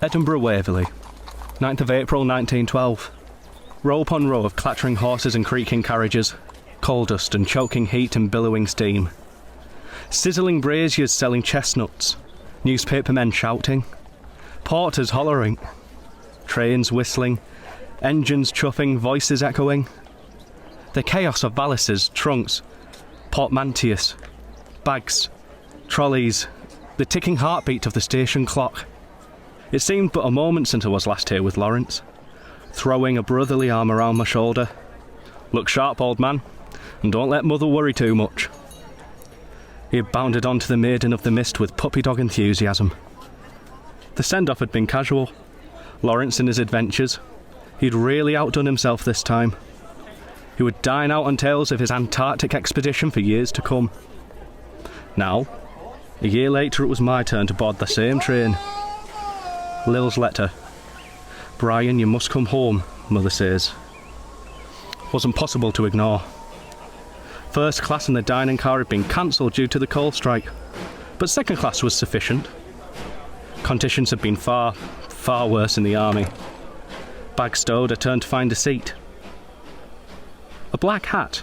Edinburgh Waverley, 9th of April 1912. Row upon row of clattering horses and creaking carriages, coal dust and choking heat and billowing steam. Sizzling braziers selling chestnuts, newspaper men shouting, porters hollering, trains whistling, engines chuffing, voices echoing. The chaos of valises, trunks, portmanteaus, bags, trolleys, the ticking heartbeat of the station clock. It seemed but a moment since I was last here with Lawrence, throwing a brotherly arm around my shoulder. Look sharp, old man, and don't let mother worry too much. He had bounded onto the Maiden of the Mist with puppy dog enthusiasm. The send-off had been casual. Lawrence in his adventures. He'd really outdone himself this time. He would dine out on tales of his Antarctic expedition for years to come. Now, a year later, it was my turn to board the same train. Lil's letter. "Brian, you must come home," Mother says. Wasn't possible to ignore. First class in the dining car had been cancelled due to the coal strike, but second class was sufficient. Conditions had been far, far worse in the army. Bag stowed, I turned to find a seat. A black hat.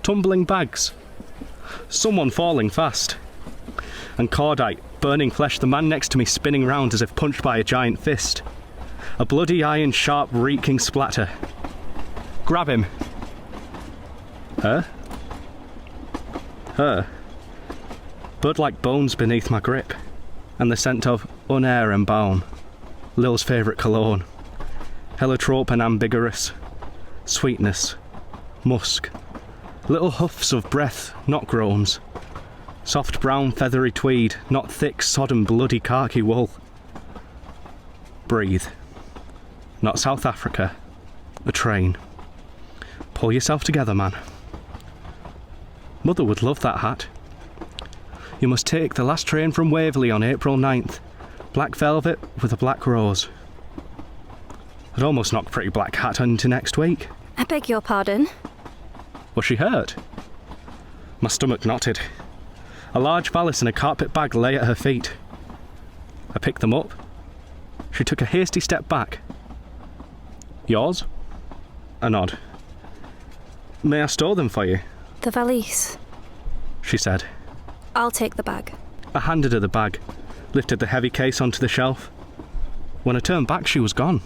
Tumbling bags. Someone falling fast. And cordite, burning flesh, the man next to me spinning round as if punched by a giant fist. A bloody iron sharp reeking splatter. Grab him. Her? Her. Bird-like bones beneath my grip, and the scent of unair and balm. Lil's favourite cologne. Heliotrope and ambiguous. Sweetness. Musk. Little huffs of breath, not groans. Soft brown feathery tweed, not thick sodden bloody khaki wool. Breathe. Not South Africa. A train. Pull yourself together, man. Mother would love that hat. You must take the last train from Waverley on April 9th. Black velvet with a black rose. I'd almost knocked Pretty Black Hat into next week. I beg your pardon? Was she hurt? My stomach knotted. A large valise and a carpet bag lay at her feet. I picked them up. She took a hasty step back. Yours? A nod. May I store them for you? The valise, she said. I'll take the bag. I handed her the bag, lifted the heavy case onto the shelf. When I turned back, she was gone.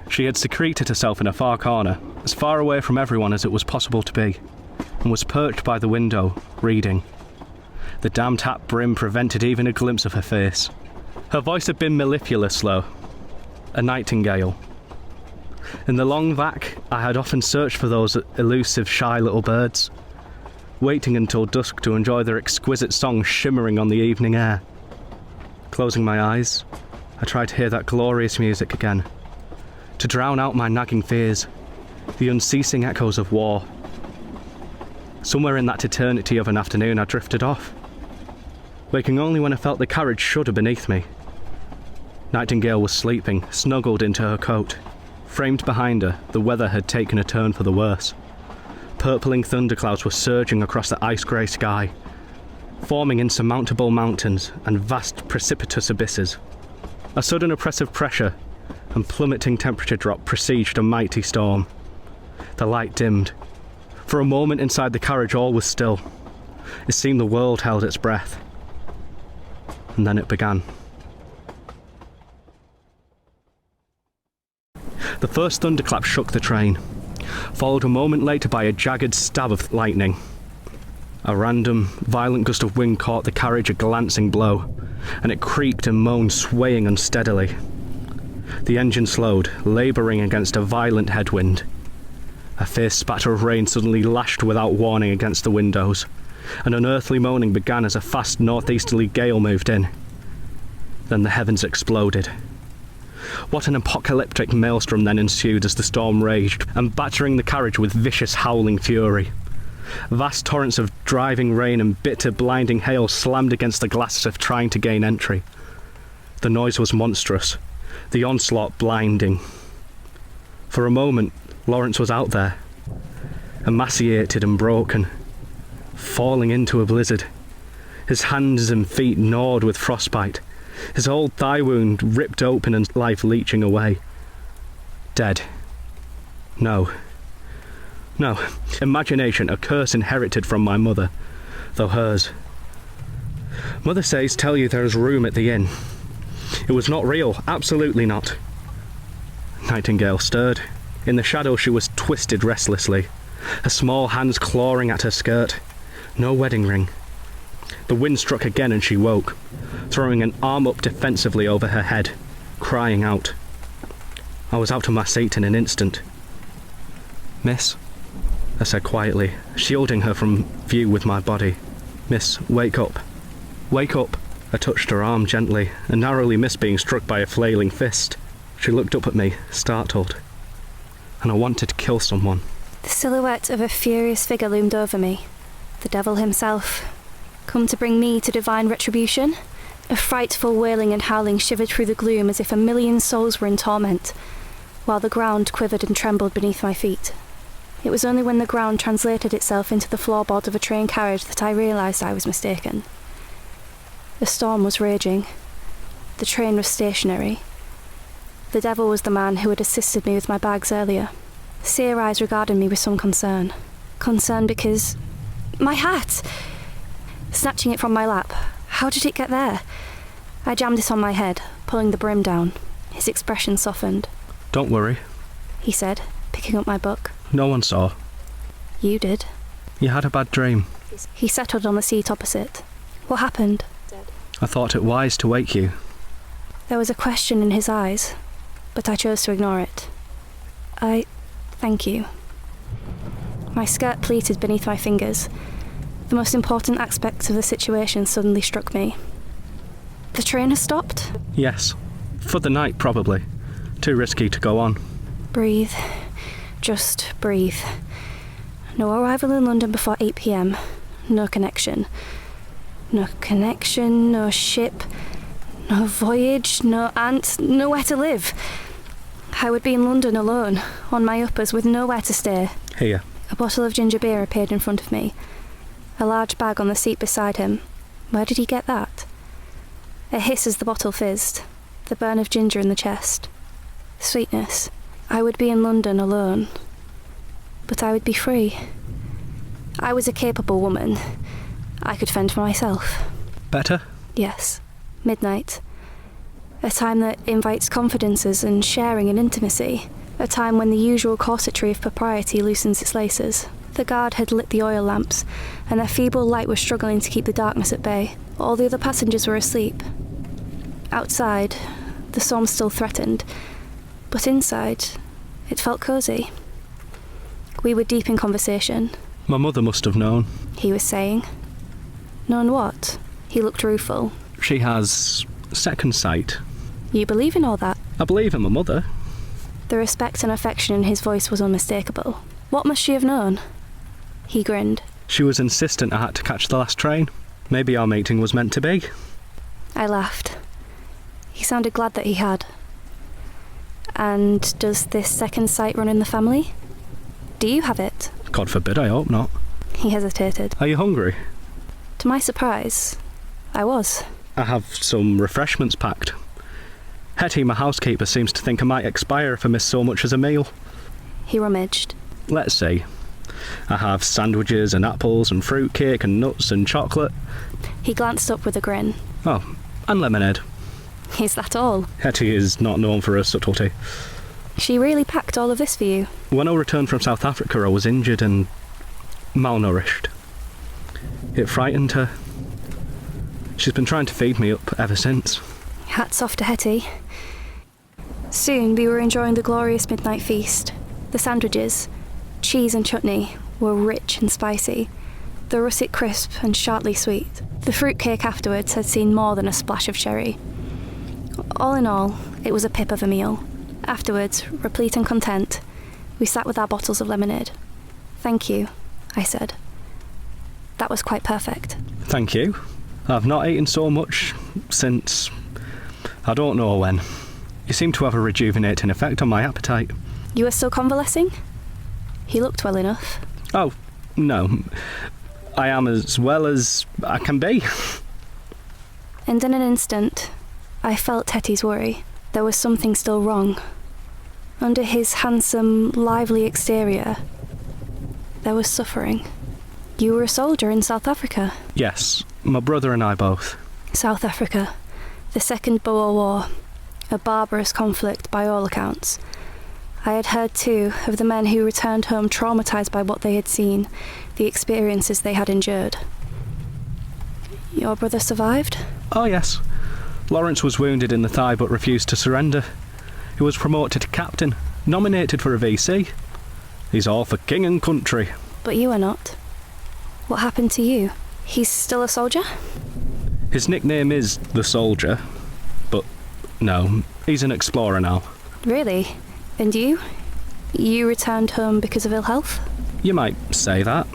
She had secreted herself in a far corner, as far away from everyone as it was possible to be, and was perched by the window, reading. The damned hat brim prevented even a glimpse of her face. Her voice had been mellifluous, though. A nightingale. In the long vac, I had often searched for those elusive, shy little birds, waiting until dusk to enjoy their exquisite song shimmering on the evening air. Closing my eyes, I tried to hear that glorious music again, to drown out my nagging fears, the unceasing echoes of war. Somewhere in that eternity of an afternoon, I drifted off, waking only when I felt the carriage shudder beneath me. Nightingale was sleeping, snuggled into her coat. Framed behind her, the weather had taken a turn for the worse. Purpling thunderclouds were surging across the ice-grey sky, forming insurmountable mountains and vast precipitous abysses. A sudden oppressive pressure and plummeting temperature drop presaged a mighty storm. The light dimmed. For a moment inside the carriage all was still. It seemed the world held its breath. And then it began. The first thunderclap shook the train, followed a moment later by a jagged stab of lightning. A random, violent gust of wind caught the carriage a glancing blow, and it creaked and moaned, swaying unsteadily. The engine slowed, labouring against a violent headwind. A fierce spatter of rain suddenly lashed without warning against the windows. An unearthly moaning began as a fast northeasterly gale moved in. Then the heavens exploded. What an apocalyptic maelstrom then ensued as the storm raged, and battering the carriage with vicious howling fury. Vast torrents of driving rain and bitter, blinding hail slammed against the glass as if trying to gain entry. The noise was monstrous, the onslaught blinding. For a moment, Lawrence was out there, emaciated and broken, falling into a blizzard, his hands and feet gnawed with frostbite, his old thigh wound ripped open and life leaching away. Dead. No. No. Imagination, a curse inherited from my mother, though hers. Mother says tell you there is room at the inn. It was not real, absolutely not. Nightingale stirred. In the shadow she was twisted restlessly, her small hands clawing at her skirt. No wedding ring. The wind struck again and she woke, throwing an arm up defensively over her head, crying out. I was out of my seat in an instant. Miss, I said quietly, shielding her from view with my body. Miss, wake up. Wake up. I touched her arm gently and narrowly missed being struck by a flailing fist. She looked up at me, startled, and I wanted to kill someone. The silhouette of a furious figure loomed over me. The devil himself, come to bring me to divine retribution. A frightful wailing and howling shivered through the gloom as if a million souls were in torment, while the ground quivered and trembled beneath my feet. It was only when the ground translated itself into the floorboard of a train carriage that I realised I was mistaken. The storm was raging. The train was stationary. The devil was the man who had assisted me with my bags earlier. Seer eyes regarded me with some concern. Concern because... my hat! Snatching it from my lap. How did it get there? I jammed it on my head, pulling the brim down. His expression softened. Don't worry, he said, picking up my book. No one saw. You did. You had a bad dream. He settled on the seat opposite. What happened? I thought it wise to wake you. There was a question in his eyes, but I chose to ignore it. Thank you. My skirt pleated beneath my fingers. The most important aspect of the situation suddenly struck me. The train has stopped? Yes. For the night, probably. Too risky to go on. Breathe. Just breathe. No arrival in London before 8 p.m. No connection. No connection, no ship, no voyage, no aunt, nowhere to live. I would be in London alone, on my uppers, with nowhere to stay. Here. A bottle of ginger beer appeared in front of me. A large bag on the seat beside him. Where did he get that? A hiss as the bottle fizzed. The burn of ginger in the chest. Sweetness. I would be in London alone. But I would be free. I was a capable woman. I could fend for myself. Better? Yes. Midnight. A time that invites confidences and sharing and intimacy. A time when the usual corsetry of propriety loosens its laces. The guard had lit the oil lamps, and their feeble light was struggling to keep the darkness at bay. All the other passengers were asleep. Outside, the storm still threatened, but inside, it felt cosy. We were deep in conversation. My mother must have known. He was saying. Known what? He looked rueful. She has second sight. You believe in all that? I believe in my mother. The respect and affection in his voice was unmistakable. What must she have known? He grinned. She was insistent I had to catch the last train. Maybe our meeting was meant to be. I laughed. He sounded glad that he had. And does this second sight run in the family? Do you have it? God forbid, I hope not. He hesitated. Are you hungry? To my surprise, I was. I have some refreshments packed. Hetty, my housekeeper, seems to think I might expire if I miss so much as a meal. He rummaged. Let's see. I have sandwiches and apples and fruitcake and nuts and chocolate. He glanced up with a grin. Oh, and lemonade. Is that all? Hetty is not known for her subtlety. She really packed all of this for you? When I returned from South Africa, I was injured and malnourished. It frightened her. She's been trying to feed me up ever since. Hats off to Hetty. Soon we were enjoying the glorious midnight feast. The sandwiches, cheese and chutney, were rich and spicy. The russet crisp and sharply sweet. The fruitcake afterwards had seen more than a splash of cherry. All in all, it was a pip of a meal. Afterwards, replete and content, we sat with our bottles of lemonade. Thank you, I said. That was quite perfect. Thank you. I've not eaten so much since... I don't know when. You seem to have a rejuvenating effect on my appetite. You are still convalescing? He looked well enough. Oh, no. I am as well as I can be. And in an instant, I felt Hetty's worry. There was something still wrong. Under his handsome, lively exterior, there was suffering. You were a soldier in South Africa? Yes, my brother and I both. South Africa. The Second Boer War. A barbarous conflict by all accounts. I had heard too of the men who returned home traumatised by what they had seen, the experiences they had endured. Your brother survived? Oh yes. Lawrence was wounded in the thigh but refused to surrender. He was promoted to captain, nominated for a VC. He's all for king and country. But you are not. What happened to you? He's still a soldier? His nickname is the Soldier, but no, he's an explorer now. Really? And you? You returned home because of ill health? You might say that.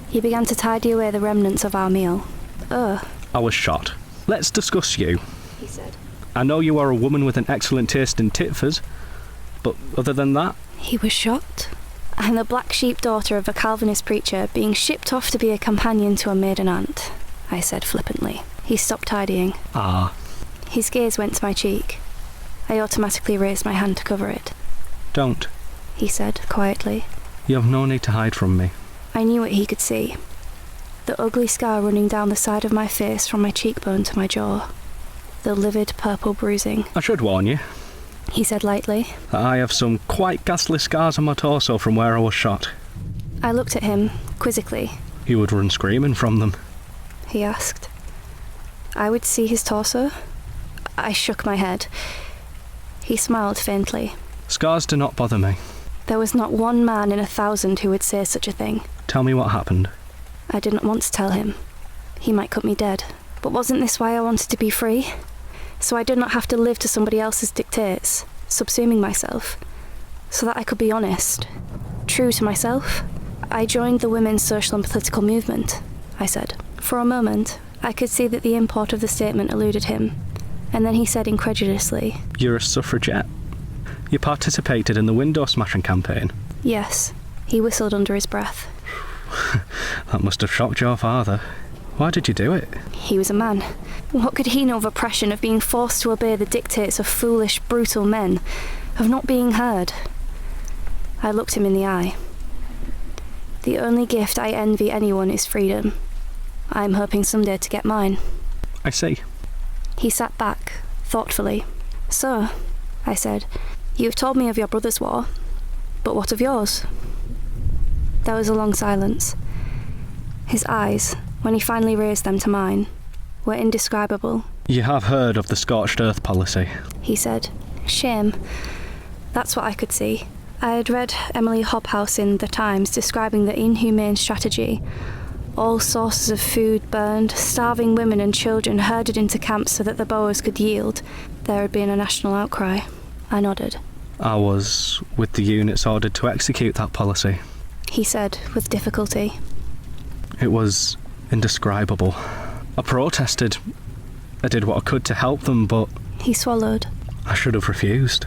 He began to tidy away the remnants of our meal. Ugh. I was shot. Let's discuss you. He said. I know you are a woman with an excellent taste in titfers, but other than that... He was shot? I'm the black sheep daughter of a Calvinist preacher being shipped off to be a companion to a maiden aunt, I said flippantly. He stopped tidying. Ah. His gaze went to my cheek. I automatically raised my hand to cover it. Don't. He said, quietly. You have no need to hide from me. I knew what he could see. The ugly scar running down the side of my face from my cheekbone to my jaw. The livid purple bruising. I should warn you. He said lightly. That I have some quite ghastly scars on my torso from where I was shot. I looked at him, quizzically. You would run screaming from them. He asked. I would see his torso? I shook my head. He smiled faintly. Scars do not bother me. There was not one man in 1,000 who would say such a thing. Tell me what happened. I didn't want to tell him. He might cut me dead. But wasn't this why I wanted to be free? So I did not have to live to somebody else's dictates, subsuming myself. So that I could be honest, true to myself. I joined the women's social and political movement, I said. For a moment, I could see that the import of the statement eluded him. And then he said incredulously, You're a suffragette. You participated in the window smashing campaign. Yes. He whistled under his breath. That must have shocked your father. Why did you do it? He was a man. What could he know of oppression, of being forced to obey the dictates of foolish, brutal men, of not being heard? I looked him in the eye. The only gift I envy anyone is freedom. I'm hoping someday to get mine. I see. He sat back, thoughtfully. So, I said, you've told me of your brother's war, but what of yours? There was a long silence. His eyes, when he finally raised them to mine, were indescribable. You have heard of the scorched earth policy? He said. Shame. That's what I could see. I had read Emily Hobhouse in The Times describing the inhumane strategy. All sources of food burned, starving women and children herded into camps so that the Boers could yield. There had been a national outcry. I nodded. I was with the units ordered to execute that policy. He said, with difficulty. It was indescribable. I protested. I did what I could to help them, but... He swallowed. I should have refused.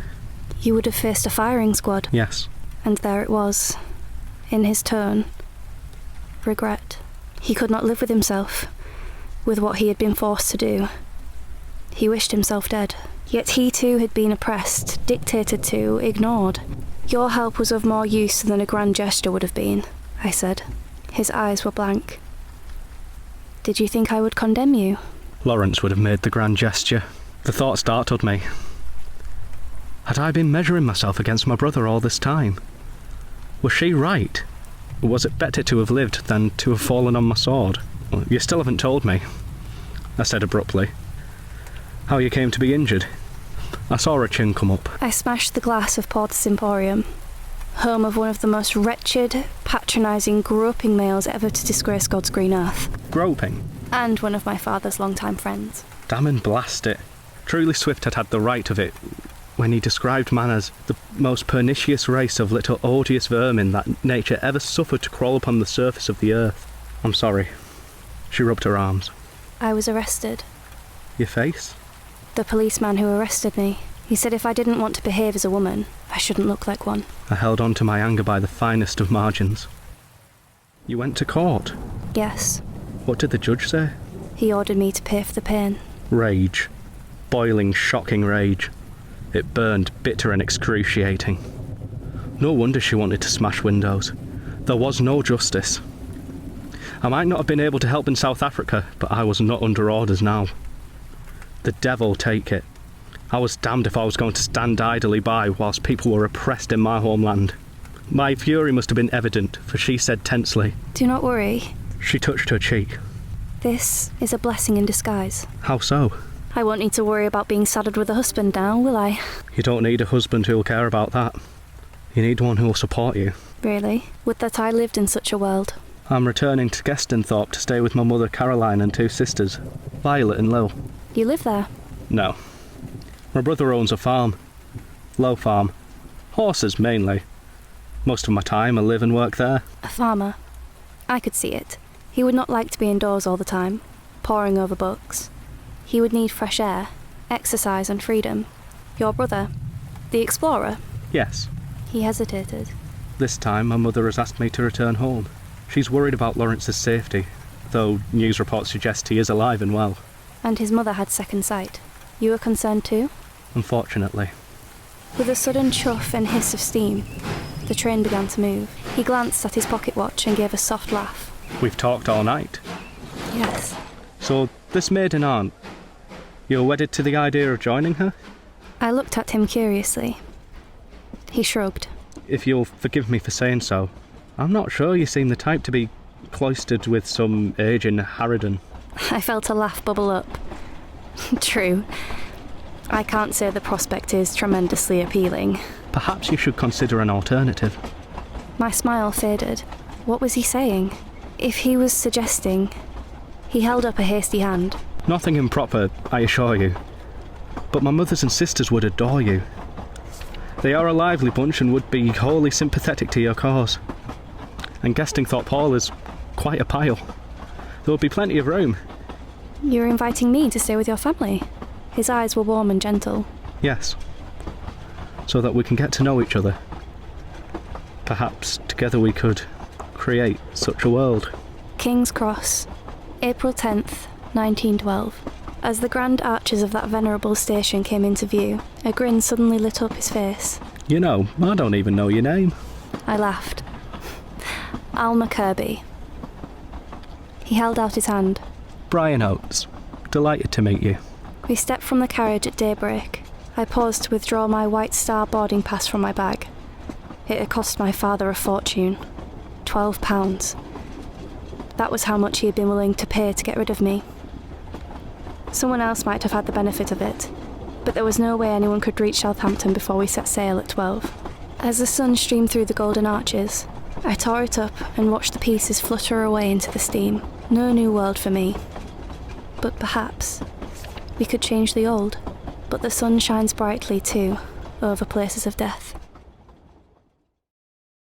You would have faced a firing squad. Yes. And there it was, in his tone. Regret. He could not live with himself, with what he had been forced to do. He wished himself dead. Yet he too had been oppressed, dictated to, ignored. Your help was of more use than a grand gesture would have been, I said. His eyes were blank. Did you think I would condemn you? Lawrence would have made the grand gesture. The thought startled me. Had I been measuring myself against my brother all this time? Was she right? Was it better to have lived than to have fallen on my sword? Well, you still haven't told me, I said abruptly. How you came to be injured. I saw her chin come up. I smashed the glass of Porter's Emporium, home of one of the most wretched, patronising, groping males ever to disgrace God's green earth. Groping? And one of my father's long-time friends. Damn and blast it. Truly Swift had the right of it when he described man as the most pernicious race of little odious vermin that nature ever suffered to crawl upon the surface of the earth. I'm sorry. She rubbed her arms. I was arrested. Your face? The policeman who arrested me. He said if I didn't want to behave as a woman, I shouldn't look like one. I held on to my anger by the finest of margins. You went to court? Yes. What did the judge say? He ordered me to pay for the pain. Rage. boiling, shocking rage. It burned bitter and excruciating. No wonder she wanted to smash windows. There was no justice. I might not have been able to help in South Africa, but I was not under orders now. The devil take it. I was damned if I was going to stand idly by whilst people were oppressed in my homeland. My fury must have been evident, for she said tensely, Do not worry. She touched her cheek. This is a blessing in disguise. How so? I won't need to worry about being saddled with a husband now, will I? You don't need a husband who'll care about that. You need one who'll support you. Really? Would that I lived in such a world. I'm returning to Gestonthorpe to stay with my mother Caroline and 2 sisters, Violet and Lil. You live there? No. My brother owns a farm. Low farm. Horses, mainly. Most of my time I live and work there. A farmer. I could see it. He would not like to be indoors all the time, poring over books. He would need fresh air, exercise and freedom. Your brother, the explorer? Yes. He hesitated. This time my mother has asked me to return home. She's worried about Lawrence's safety, though news reports suggest he is alive and well. And his mother had second sight. You were concerned too? Unfortunately. With a sudden chuff and hiss of steam, the train began to move. He glanced at his pocket watch and gave a soft laugh. We've talked all night. Yes. So, this maiden aunt, you're wedded to the idea of joining her? I looked at him curiously. He shrugged. If you'll forgive me for saying so, I'm not sure you seem the type to be cloistered with some age in Harridan. I felt a laugh bubble up. True. I can't say the prospect is tremendously appealing. Perhaps you should consider an alternative. My smile faded. What was he saying? If he was suggesting... He held up a hasty hand. Nothing improper, I assure you. But my mothers and sisters would adore you. They are a lively bunch and would be wholly sympathetic to your cause. And Gestingthorpe Hall is quite a pile. There will be plenty of room. You're inviting me to stay with your family? His eyes were warm and gentle. Yes. So that we can get to know each other. Perhaps together we could create such a world. King's Cross, April 10th, 1912. As the grand arches of that venerable station came into view, a grin suddenly lit up his face. You know, I don't even know your name. I laughed. Alma Kirby. He held out his hand. Brian Oates. Delighted to meet you. We stepped from the carriage at daybreak. I paused to withdraw my White Star boarding pass from my bag. It had cost my father a fortune. £12. That was how much he had been willing to pay to get rid of me. Someone else might have had the benefit of it, but there was no way anyone could reach Southampton before we set sail at 12. As the sun streamed through the golden arches, I tore it up and watched the pieces flutter away into the steam. No new world for me. But perhaps we could change the old. But the sun shines brightly too, over places of death.